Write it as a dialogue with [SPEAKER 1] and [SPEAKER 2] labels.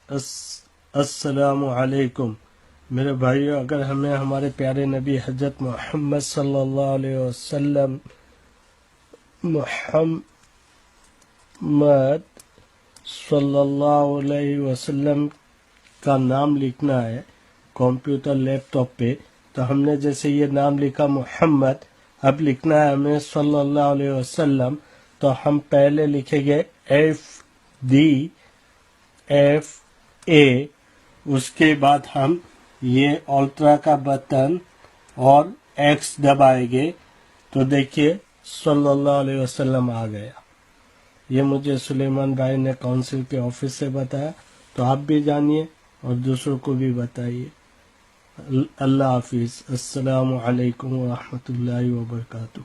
[SPEAKER 1] السلام علیکم میرے بھائیو، اگر ہمیں ہمارے پیارے نبی حضرت محمد صلی اللہ علیہ وسلم محمد صلی اللہ علیہ وسلم کا نام لکھنا ہے کمپیوٹر لیپ ٹاپ پہ، تو ہم نے جیسے یہ نام لکھا محمد، اب لکھنا ہے ہمیں صلی اللہ علیہ وسلم، تو ہم پہلے لکھیں گے FDFA، اس کے بعد ہم یہ الٹرا کا بٹن اور ایکس دبائیں گے تو دیکھیے صلی اللہ علیہ وسلم آ گیا۔ یہ مجھے سلیمان بھائی نے کونسل کے آفس سے بتایا، تو آپ بھی جانیے اور دوسروں کو بھی بتائیے۔ اللہ حافظ، السلام علیکم ورحمۃ اللہ وبرکاتہ۔